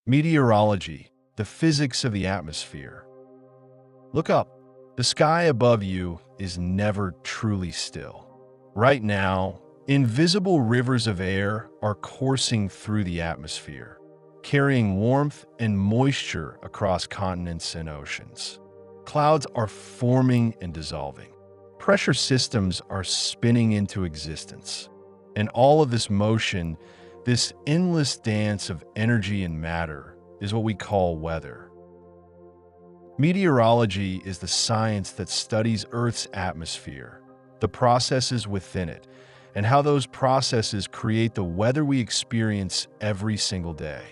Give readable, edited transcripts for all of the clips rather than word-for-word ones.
Meteorology, the physics of the atmosphere. Look up. The sky above you is never truly still. Right now, invisible rivers of air are coursing through the atmosphere, carrying warmth and moisture across continents and oceans. Clouds are forming and dissolving. Pressure systems are spinning into existence. And all of this motion, this endless dance of energy and matter, is what we call weather. Meteorology is the science that studies Earth's atmosphere, the processes within it, and how those processes create the weather we experience every single day.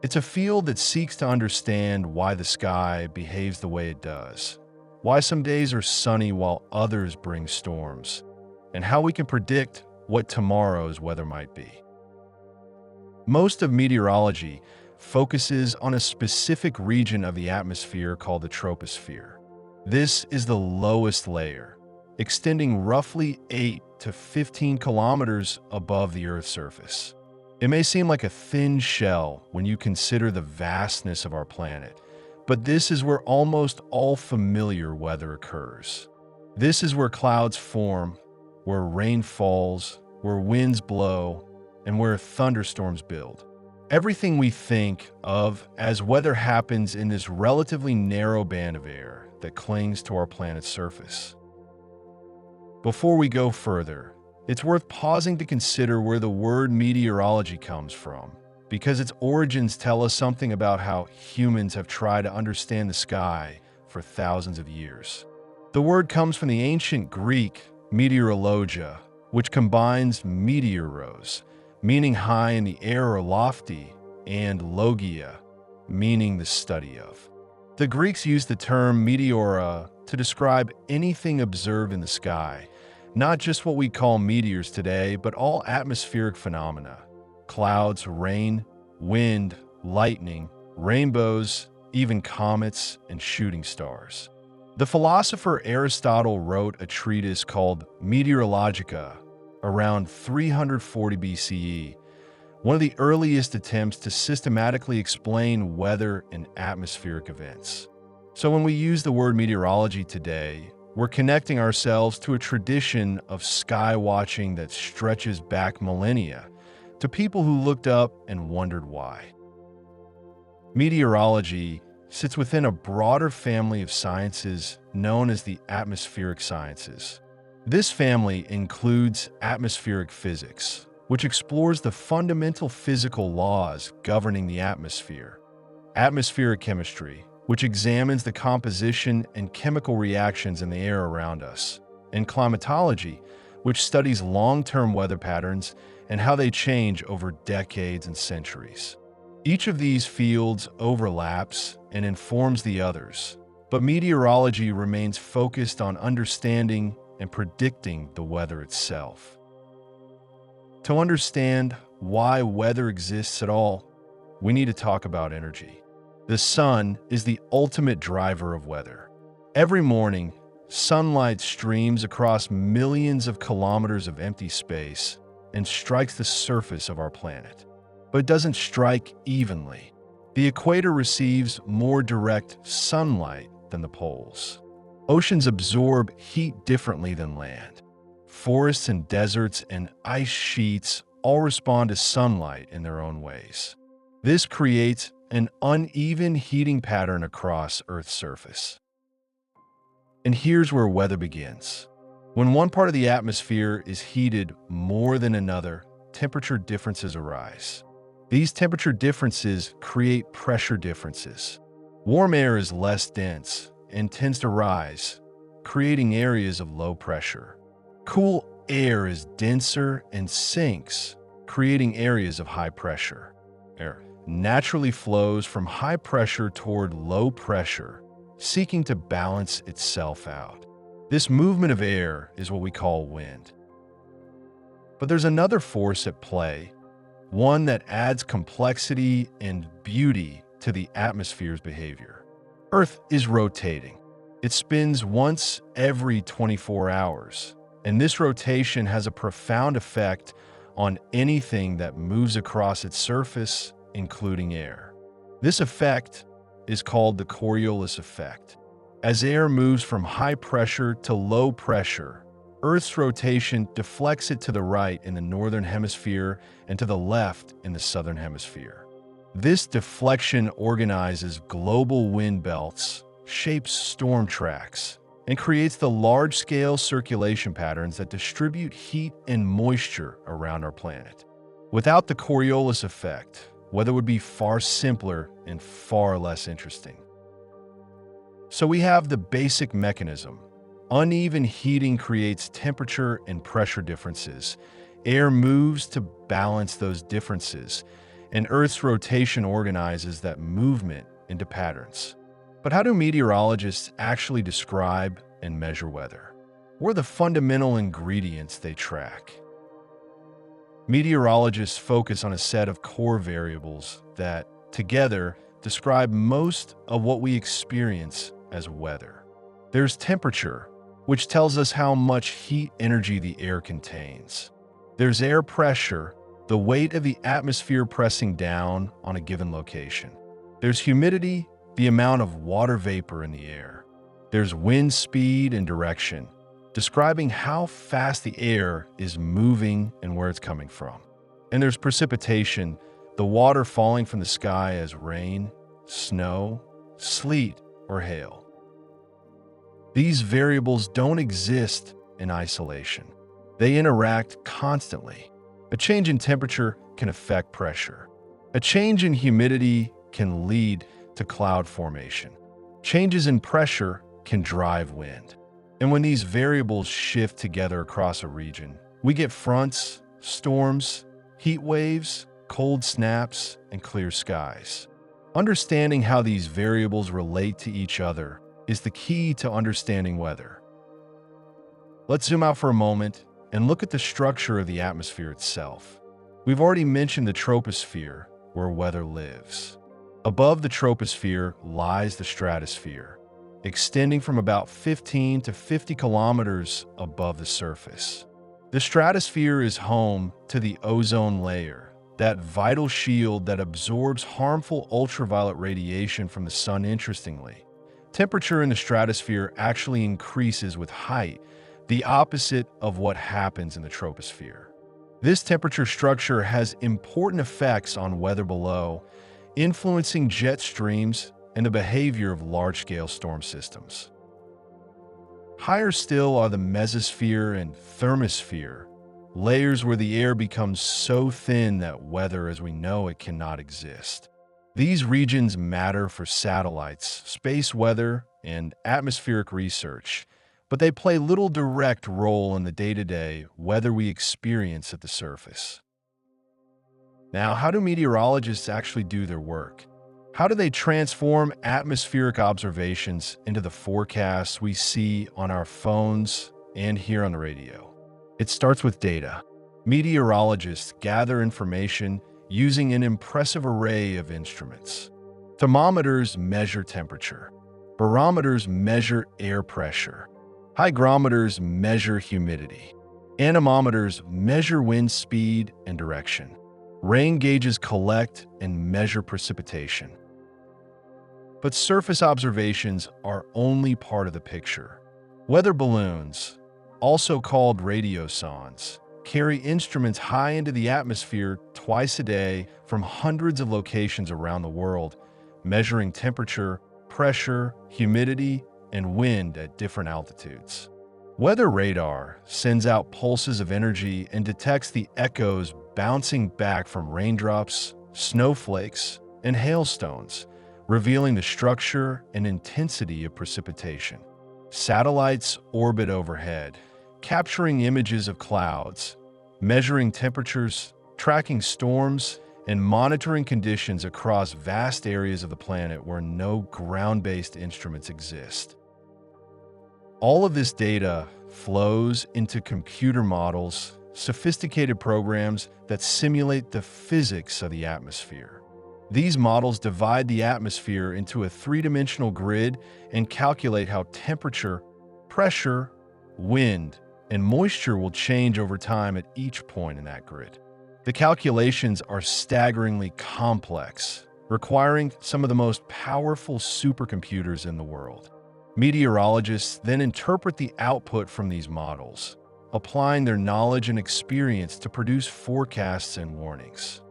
It's a field that seeks to understand why the sky behaves the way it does, why some days are sunny while others bring storms, and how we can predict what tomorrow's weather might be. Most of meteorology focuses on a specific region of the atmosphere called the troposphere. This is the lowest layer, extending roughly 8 to 15 kilometers above the Earth's surface. It may seem like a thin shell when you consider the vastness of our planet, but this is where almost all familiar weather occurs. This is where clouds form, where rain falls, where winds blow, and where thunderstorms build. Everything we think of as weather happens in this relatively narrow band of air that clings to our planet's surface. Before we go further, it's worth pausing to consider where the word meteorology comes from, because its origins tell us something about how humans have tried to understand the sky for thousands of years. The word comes from the ancient Greek meteorologia, which combines meteoros, meaning high in the air or lofty, and logia, meaning the study of. The Greeks used the term meteora to describe anything observed in the sky, not just what we call meteors today, but all atmospheric phenomena: clouds, rain, wind, lightning, rainbows, even comets and shooting stars. The philosopher Aristotle wrote a treatise called Meteorologica around 340 BCE, one of the earliest attempts to systematically explain weather and atmospheric events. So when we use the word meteorology today, we're connecting ourselves to a tradition of sky watching that stretches back millennia, to people who looked up and wondered why. Meteorology sits within a broader family of sciences known as the atmospheric sciences. This family includes atmospheric physics, which explores the fundamental physical laws governing the atmosphere; atmospheric chemistry, which examines the composition and chemical reactions in the air around us; and climatology, which studies long-term weather patterns and how they change over decades and centuries. Each of these fields overlaps and informs the others, but meteorology remains focused on understanding and predicting the weather itself. To understand why weather exists at all, we need to talk about energy. The sun is the ultimate driver of weather. Every morning, sunlight streams across millions of kilometers of empty space and strikes the surface of our planet. But it doesn't strike evenly. The equator receives more direct sunlight than the poles. Oceans absorb heat differently than land. Forests and deserts and ice sheets all respond to sunlight in their own ways. This creates an uneven heating pattern across Earth's surface. And here's where weather begins. When one part of the atmosphere is heated more than another, temperature differences arise. These temperature differences create pressure differences. Warm air is less dense and tends to rise, creating areas of low pressure. Cool air is denser and sinks, creating areas of high pressure. Air naturally flows from high pressure toward low pressure, seeking to balance itself out. This movement of air is what we call wind. But there's another force at play, one that adds complexity and beauty to the atmosphere's behavior. Earth is rotating. It spins once every 24 hours, and this rotation has a profound effect on anything that moves across its surface, including air. This effect is called the Coriolis effect. As air moves from high pressure to low pressure, Earth's rotation deflects it to the right in the northern hemisphere and to the left in the southern hemisphere. This deflection organizes global wind belts, shapes storm tracks, and creates the large-scale circulation patterns that distribute heat and moisture around our planet. Without the Coriolis effect, weather would be far simpler and far less interesting. So we have the basic mechanism. Uneven heating creates temperature and pressure differences. Air moves to balance those differences, and Earth's rotation organizes that movement into patterns. But how do meteorologists actually describe and measure weather? What are the fundamental ingredients they track? Meteorologists focus on a set of core variables that, together, describe most of what we experience as weather. There's temperature, which tells us how much heat energy the air contains. There's air pressure, the weight of the atmosphere pressing down on a given location. There's humidity, the amount of water vapor in the air. There's wind speed and direction, describing how fast the air is moving and where it's coming from. And there's precipitation, the water falling from the sky as rain, snow, sleet, or hail. These variables don't exist in isolation. They interact constantly. A change in temperature can affect pressure. A change in humidity can lead to cloud formation. Changes in pressure can drive wind. And when these variables shift together across a region, we get fronts, storms, heat waves, cold snaps, and clear skies. Understanding how these variables relate to each other is the key to understanding weather. Let's zoom out for a moment and look at the structure of the atmosphere itself. We've already mentioned the troposphere, where weather lives. Above the troposphere lies the stratosphere, extending from about 15 to 50 kilometers above the surface. The stratosphere is home to the ozone layer, that vital shield that absorbs harmful ultraviolet radiation from the sun. Interestingly, temperature in the stratosphere actually increases with height, the opposite of what happens in the troposphere. This temperature structure has important effects on weather below, influencing jet streams and the behavior of large-scale storm systems. Higher still are the mesosphere and thermosphere, layers where the air becomes so thin that weather as we know it cannot exist. These regions matter for satellites, space weather, and atmospheric research, but they play little direct role in the day-to-day weather we experience at the surface. Now, how do meteorologists actually do their work? How do they transform atmospheric observations into the forecasts we see on our phones and hear on the radio? It starts with data. Meteorologists gather information using an impressive array of instruments. Thermometers measure temperature. Barometers measure air pressure. Hygrometers measure humidity. Anemometers measure wind speed and direction. Rain gauges collect and measure precipitation. But surface observations are only part of the picture. Weather balloons, also called radiosondes, carry instruments high into the atmosphere twice a day from hundreds of locations around the world, measuring temperature, pressure, humidity, and wind at different altitudes. Weather radar sends out pulses of energy and detects the echoes bouncing back from raindrops, snowflakes, and hailstones, revealing the structure and intensity of precipitation. Satellites orbit overhead, capturing images of clouds, measuring temperatures, tracking storms, and monitoring conditions across vast areas of the planet where no ground-based instruments exist. All of this data flows into computer models, sophisticated programs that simulate the physics of the atmosphere. These models divide the atmosphere into a three-dimensional grid and calculate how temperature, pressure, wind, and moisture will change over time at each point in that grid. The calculations are staggeringly complex, requiring some of the most powerful supercomputers in the world. Meteorologists then interpret the output from these models, applying their knowledge and experience to produce forecasts and warnings.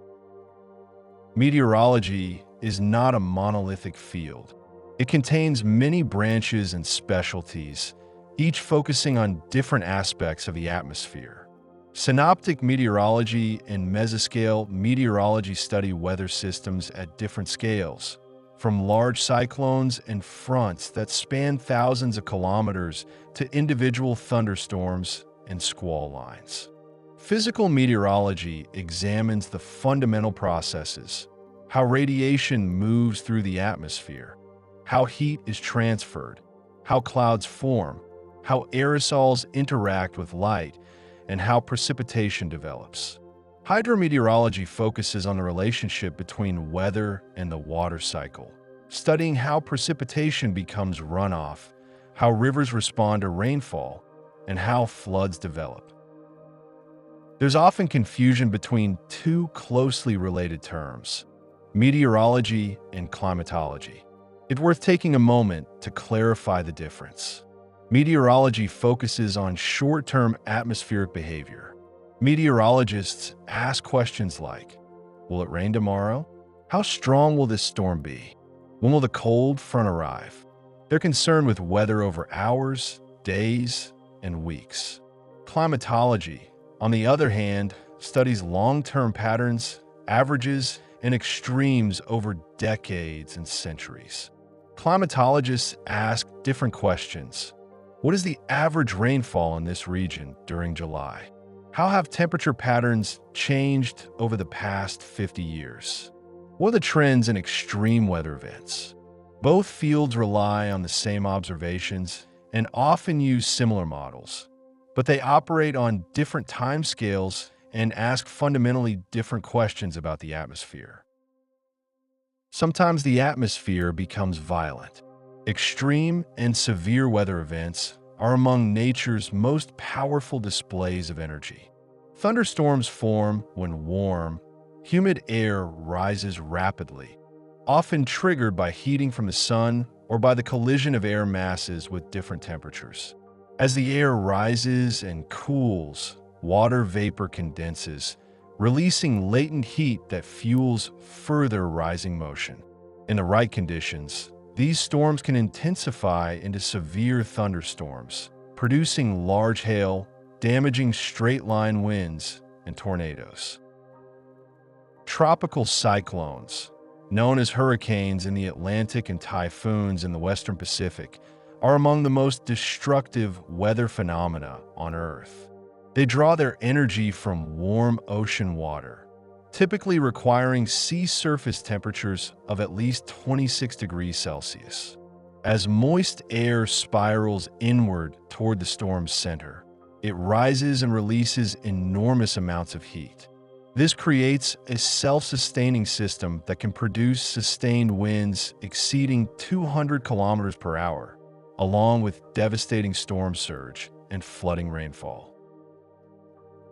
Meteorology is not a monolithic field. It contains many branches and specialties, each focusing on different aspects of the atmosphere. Synoptic meteorology and mesoscale meteorology study weather systems at different scales, from large cyclones and fronts that span thousands of kilometers to individual thunderstorms and squall lines. Physical meteorology examines the fundamental processes, how radiation moves through the atmosphere, how heat is transferred, how clouds form, how aerosols interact with light, and how precipitation develops. Hydrometeorology focuses on the relationship between weather and the water cycle, studying how precipitation becomes runoff, how rivers respond to rainfall, and how floods develop. There's often confusion between two closely related terms, meteorology and climatology. It's worth taking a moment to clarify the difference. Meteorology focuses on short-term atmospheric behavior. Meteorologists ask questions like, will it rain tomorrow? How strong will this storm be? When will the cold front arrive? They're concerned with weather over hours, days, and weeks. Climatology, on the other hand, studies long-term patterns, averages, and extremes over decades and centuries. Climatologists ask different questions. What is the average rainfall in this region during July? How have temperature patterns changed over the past 50 years? What are the trends in extreme weather events? Both fields rely on the same observations and often use similar models, but they operate on different timescales and ask fundamentally different questions about the atmosphere. Sometimes the atmosphere becomes violent. Extreme and severe weather events are among nature's most powerful displays of energy. Thunderstorms form when warm, humid air rises rapidly, often triggered by heating from the sun or by the collision of air masses with different temperatures. As the air rises and cools, water vapor condenses, releasing latent heat that fuels further rising motion. In the right conditions, these storms can intensify into severe thunderstorms, producing large hail, damaging straight-line winds, and tornadoes. Tropical cyclones, known as hurricanes in the Atlantic and typhoons in the Western Pacific, are among the most destructive weather phenomena on Earth. They draw their energy from warm ocean water, typically requiring sea surface temperatures of at least 26 degrees Celsius. As moist air spirals inward toward the storm's center, it rises and releases enormous amounts of heat. This creates a self-sustaining system that can produce sustained winds exceeding 200 kilometers per hour, along with devastating storm surge and flooding rainfall.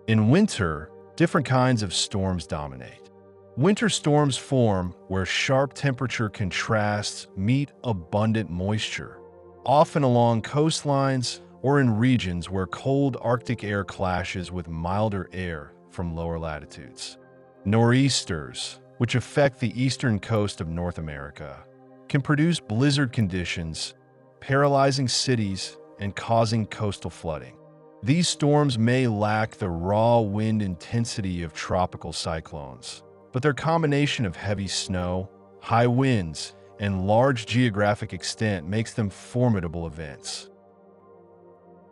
In winter, different kinds of storms dominate. Winter storms form where sharp temperature contrasts meet abundant moisture, often along coastlines or in regions where cold Arctic air clashes with milder air from lower latitudes. Nor'easters, which affect the eastern coast of North America, can produce blizzard conditions, paralyzing cities and causing coastal flooding. These storms may lack the raw wind intensity of tropical cyclones, but their combination of heavy snow, high winds, and large geographic extent makes them formidable events.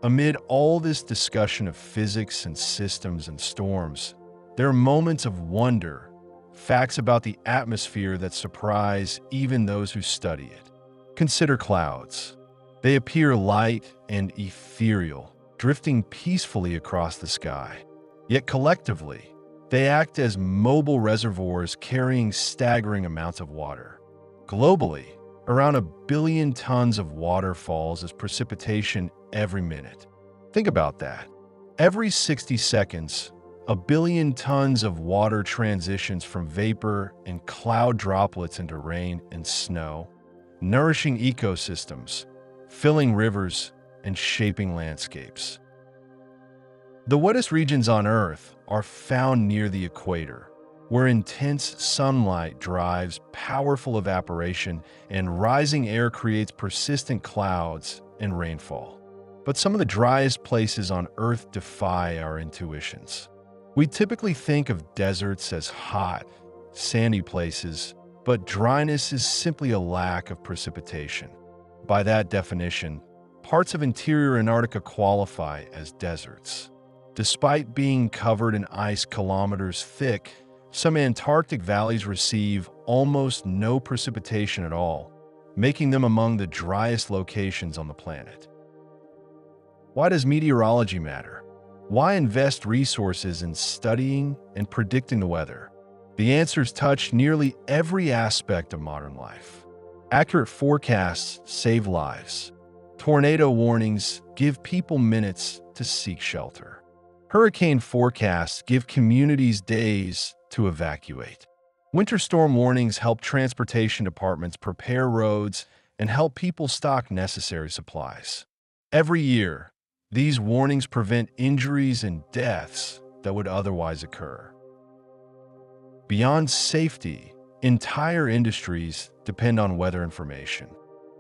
Amid all this discussion of physics and systems and storms, there are moments of wonder, facts about the atmosphere that surprise even those who study it. Consider clouds. They appear light and ethereal, drifting peacefully across the sky. Yet collectively, they act as mobile reservoirs carrying staggering amounts of water. Globally, around 1 billion tons of water falls as precipitation every minute. Think about that. Every 60 seconds, A billion tons of water transitions from vapor and cloud droplets into rain and snow, nourishing ecosystems, filling rivers, and shaping landscapes. The wettest regions on Earth are found near the equator, where intense sunlight drives powerful evaporation and rising air creates persistent clouds and rainfall. But some of the driest places on Earth defy our intuitions. We typically think of deserts as hot, sandy places, but dryness is simply a lack of precipitation. By that definition, parts of interior Antarctica qualify as deserts. Despite being covered in ice kilometers thick, some Antarctic valleys receive almost no precipitation at all, making them among the driest locations on the planet. Why does meteorology matter? Why invest resources in studying and predicting the weather? The answers touch nearly every aspect of modern life. Accurate forecasts save lives. Tornado warnings give people minutes to seek shelter. Hurricane forecasts give communities days to evacuate. Winter storm warnings help transportation departments prepare roads and help people stock necessary supplies. Every year, these warnings prevent injuries and deaths that would otherwise occur. Beyond safety, entire industries depend on weather information.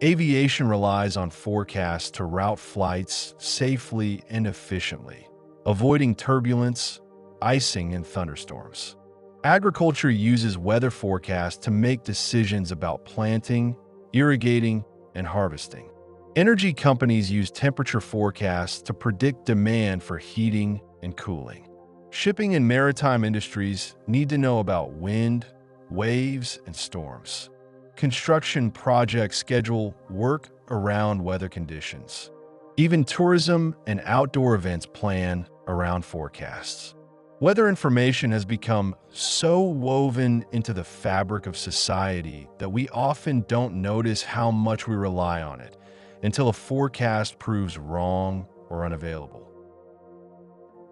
Aviation relies on forecasts to route flights safely and efficiently, avoiding turbulence, icing, and thunderstorms. Agriculture uses weather forecasts to make decisions about planting, irrigating, and harvesting. Energy companies use temperature forecasts to predict demand for heating and cooling. Shipping and maritime industries need to know about wind, waves, and storms. Construction projects schedule work around weather conditions. Even tourism and outdoor events plan around forecasts. Weather information has become so woven into the fabric of society that we often don't notice how much we rely on it until a forecast proves wrong or unavailable.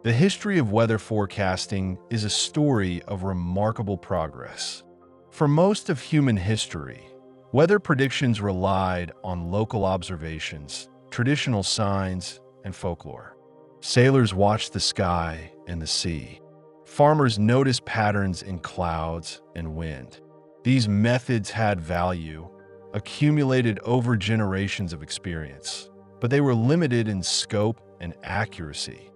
The history of weather forecasting is a story of remarkable progress. For most of human history, weather predictions relied on local observations, traditional signs, and folklore. Sailors watched the sky and the sea. Farmers noticed patterns in clouds and wind. These methods had value, accumulated over generations of experience, but they were limited in scope and accuracy.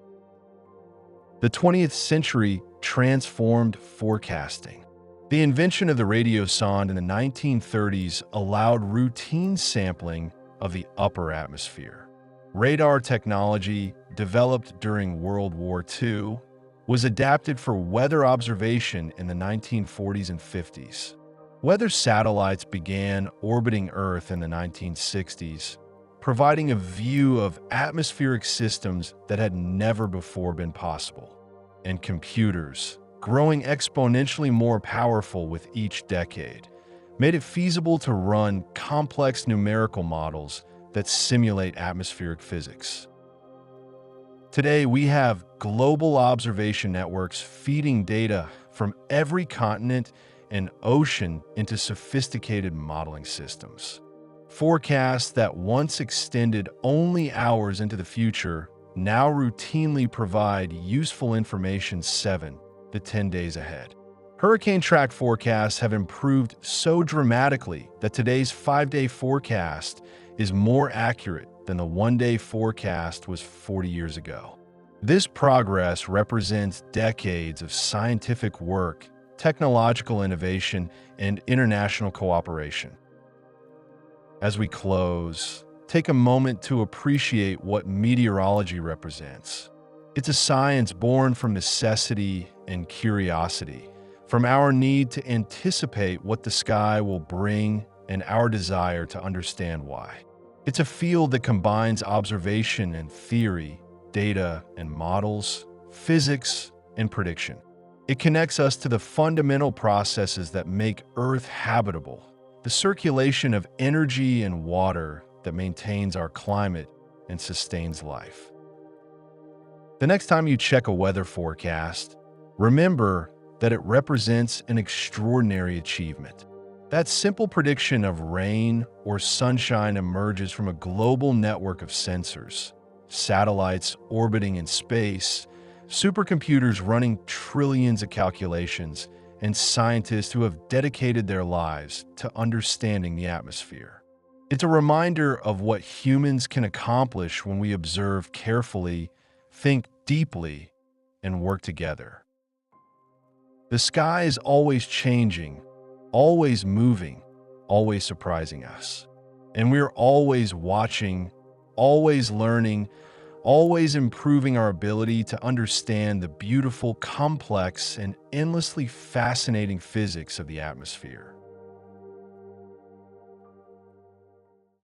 The 20th century transformed forecasting. The invention of the radiosonde in the 1930s allowed routine sampling of the upper atmosphere. Radar technology, developed during World War II, was adapted for weather observation in the 1940s and 50s. Weather satellites began orbiting Earth in the 1960s, providing a view of atmospheric systems that had never before been possible. And computers, growing exponentially more powerful with each decade, made it feasible to run complex numerical models that simulate atmospheric physics. Today, we have global observation networks feeding data from every continent and ocean into sophisticated modeling systems. Forecasts that once extended only hours into the future now routinely provide useful information 7 to 10 days ahead. Hurricane track forecasts have improved so dramatically that today's 5-day forecast is more accurate than the 1-day forecast was 40 years ago. This progress represents decades of scientific work, technological innovation, and international cooperation. As we close, take a moment to appreciate what meteorology represents. It's a science born from necessity and curiosity, from our need to anticipate what the sky will bring and our desire to understand why. It's a field that combines observation and theory, data and models, physics and prediction. It connects us to the fundamental processes that make Earth habitable, the circulation of energy and water that maintains our climate and sustains life. The next time you check a weather forecast, Remember that it represents an extraordinary achievement. That simple prediction of rain or sunshine emerges from a global network of sensors, satellites orbiting in space, supercomputers running trillions of calculations, and scientists who have dedicated their lives to understanding the atmosphere. It's a reminder of what humans can accomplish when we observe carefully, think deeply, and work together. The sky is always changing, always moving, always surprising us. And we're always watching, always learning, always improving our ability to understand the beautiful, complex, and endlessly fascinating physics of the atmosphere.